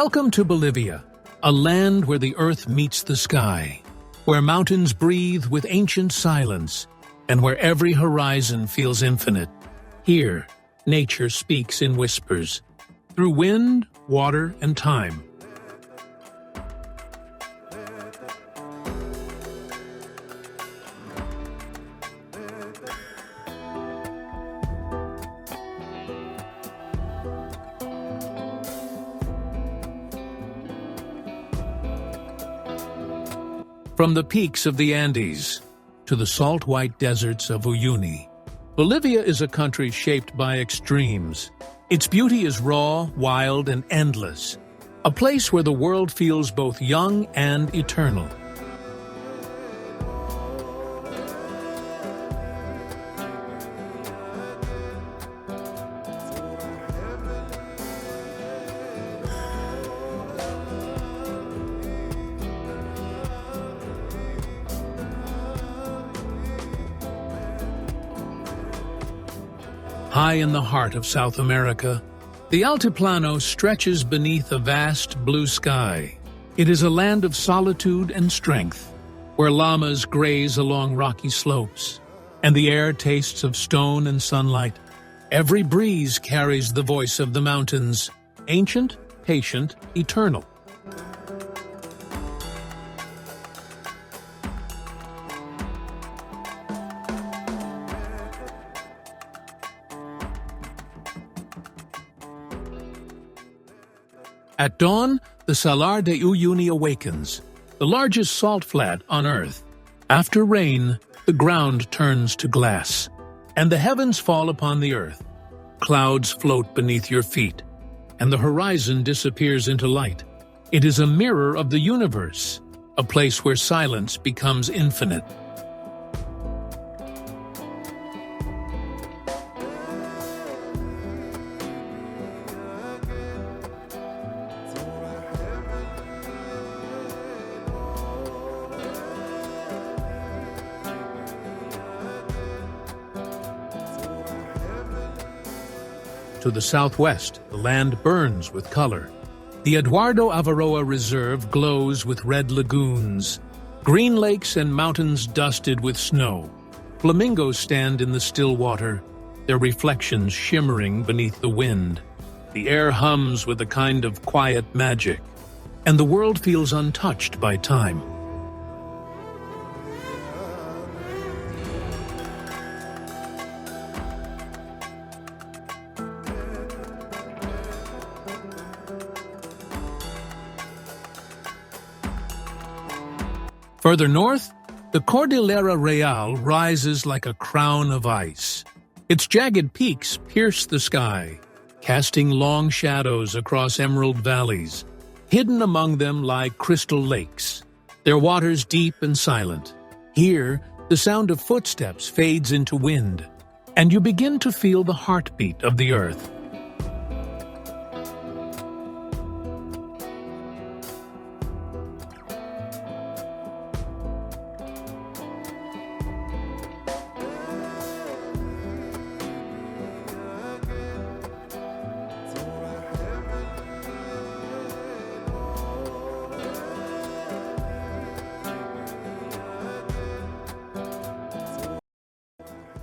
Welcome to Bolivia, a land where the earth meets the sky, where mountains breathe with ancient silence, and where every horizon feels infinite. Here, nature speaks in whispers, through wind, water, and time. From the peaks of the Andes to the salt-white deserts of Uyuni, Bolivia is a country shaped by extremes. Its beauty is raw, wild, and endless, a place where the world feels both young and eternal. High in the heart of South America, the Altiplano stretches beneath a vast blue sky. It is a land of solitude and strength, where llamas graze along rocky slopes, and the air tastes of stone and sunlight. Every breeze carries the voice of the mountains, ancient, patient, eternal. At dawn, the Salar de Uyuni awakens, the largest salt flat on Earth. After rain, the ground turns to glass, and the heavens fall upon the earth. Clouds float beneath your feet, and the horizon disappears into light. It is a mirror of the universe, a place where silence becomes infinite. To the southwest, the land burns with color. The Eduardo Avaroa Reserve glows with red lagoons, green lakes and mountains dusted with snow. Flamingos stand in the still water, their reflections shimmering beneath the wind. The air hums with a kind of quiet magic, and the world feels untouched by time. Further north, the Cordillera Real rises like a crown of ice. Its jagged peaks pierce the sky, casting long shadows across emerald valleys. Hidden among them lie crystal lakes, their waters deep and silent. Here, the sound of footsteps fades into wind, and you begin to feel the heartbeat of the earth.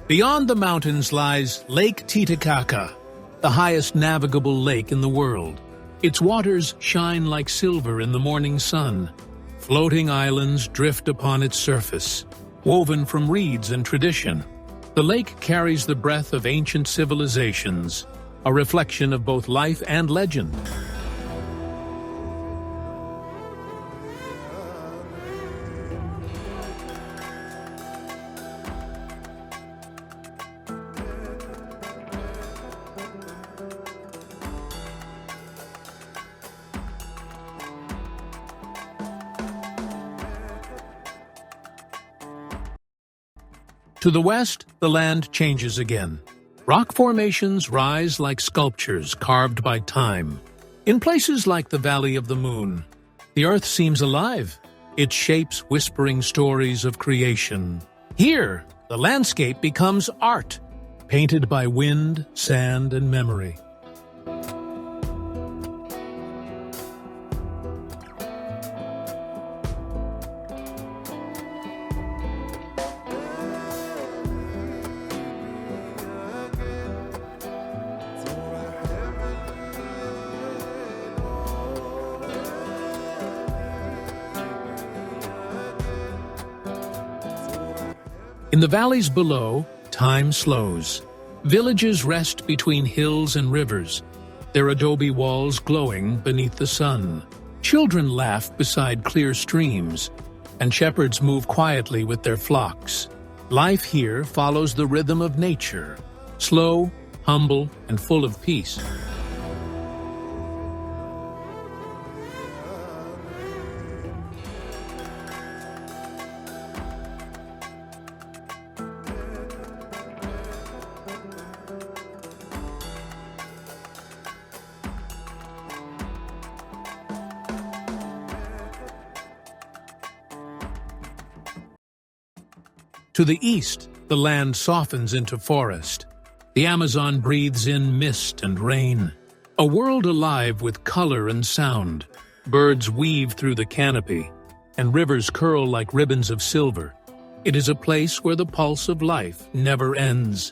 Beyond the mountains lies Lake Titicaca, the highest navigable lake in the world. Its waters shine like silver in the morning sun. Floating islands drift upon its surface, woven from reeds and tradition. The lake carries the breath of ancient civilizations, a reflection of both life and legend. To the west, the land changes again. Rock formations rise like sculptures carved by time. In places like the Valley of the Moon, the earth seems alive, its shapes whispering stories of creation. Here, the landscape becomes art, painted by wind, sand, and memory. In the valleys below, time slows. Villages rest between hills and rivers, their adobe walls glowing beneath the sun. Children laugh beside clear streams, and shepherds move quietly with their flocks. Life here follows the rhythm of nature, slow, humble, and full of peace. To the east, the land softens into forest. The Amazon breathes in mist and rain. A world alive with color and sound. Birds weave through the canopy, and rivers curl like ribbons of silver. It is a place where the pulse of life never ends,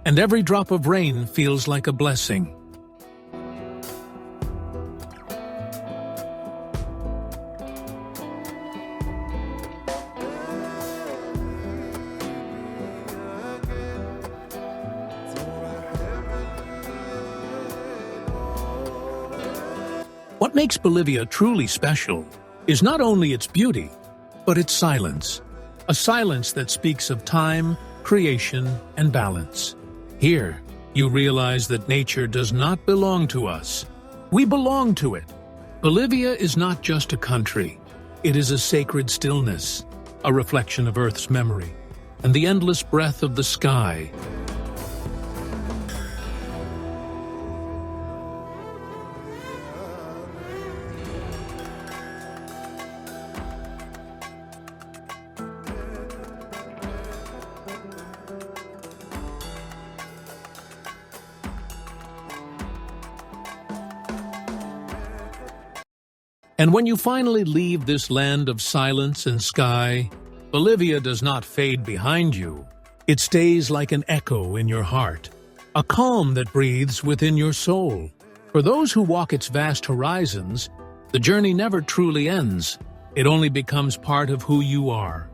and every drop of rain feels like a blessing. What makes Bolivia truly special is not only its beauty, but its silence. A silence that speaks of time, creation, and balance. Here, you realize that nature does not belong to us. We belong to it. Bolivia is not just a country. It is a sacred stillness, a reflection of Earth's memory, and the endless breath of the sky. And when you finally leave this land of silence and sky, Bolivia does not fade behind you. It stays like an echo in your heart, a calm that breathes within your soul. For those who walk its vast horizons, the journey never truly ends. It only becomes part of who you are.